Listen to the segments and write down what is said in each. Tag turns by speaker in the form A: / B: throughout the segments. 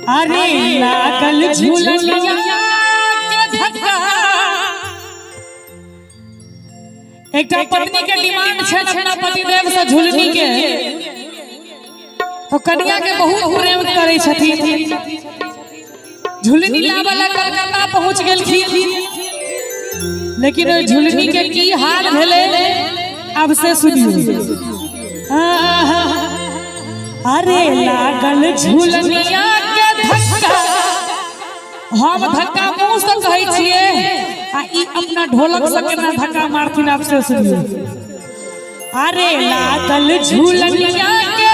A: अरे लागल झूलनिया के धक्का। एक पत्नी के डिमांड है अपना पतिदेव से झूलनी के, तो कन्या के बहुत प्रेम करे छथिन। झूलनी लावला कलकत्ता पहुंच गेलखिन, लेकिन झूलनी के की हाल भेले अब से सुनियो। अरे लागल झूलनिया के धक्का, हम धक्का मुंह से कहै छियै आ ई अपना ढोलक से केना धक्का मारथिन अब से सुनियो। अरे लागल झूलनिया के,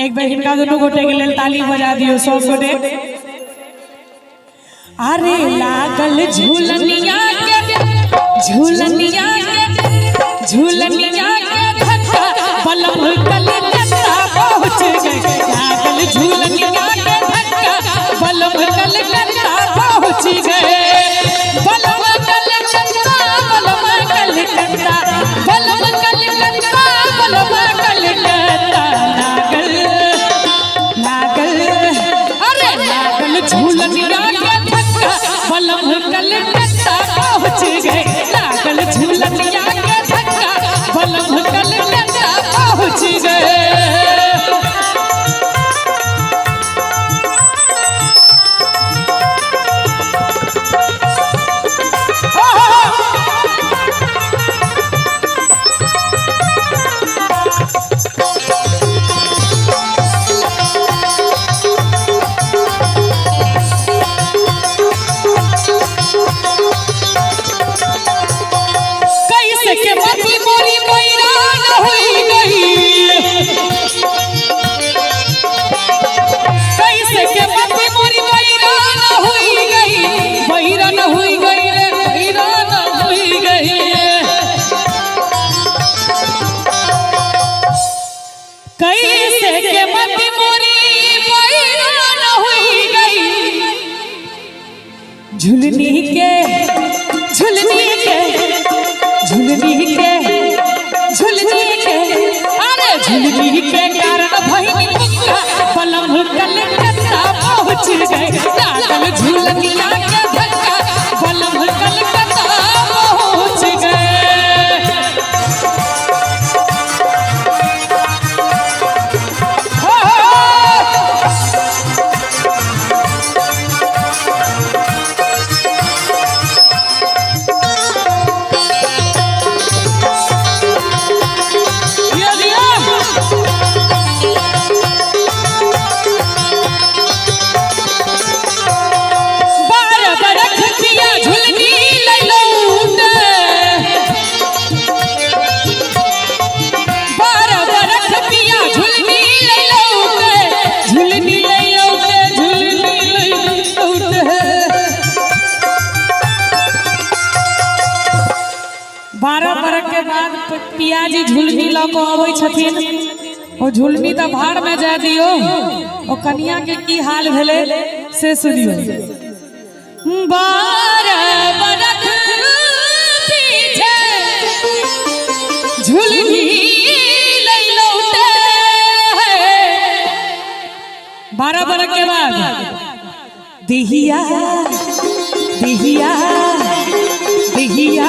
A: एक बार हिनका दोनों गोटे के लेल ताली बजा दियो सब गोटे। अरे लागल झूलनिया के, झूलनिया के, झूलनिया के धक्का, बलम कलकत्ता पहुंच गए। लागल झूलनिया के धक्का, बलम कलकत्ता पहुंच गए। बलम कलकत्ता, बलम कलकत्ता, बलम कलकत्ता, बलम कलकत्ता। लागल लागल, अरे लागल झूलनिया के धक्का, बलम कलकत्ता पहुंच गए। लागल झूलनिया के धक्का, बलम कलकत्ता पहुंच गए। झुलनी के, झुलनी के, झुलनी के, झुलनी के, अरे झुलनी के कारण भइनी मुक्का, बलम कलकत्ता पहुंच गए। लागल झुलनिया के धक्का, बलम कलकत्ता पहुंच गए। पियाजी झुलनी लको आबै छथिन, ओ झुलनी त भाड़ में जा दियो। ओ कन्या के की हाल भेले से सुनियो। 12 बरख पीछे झुलनी ले लौटे, 12 बरख के बाद दिहिया दिहिया दिहिया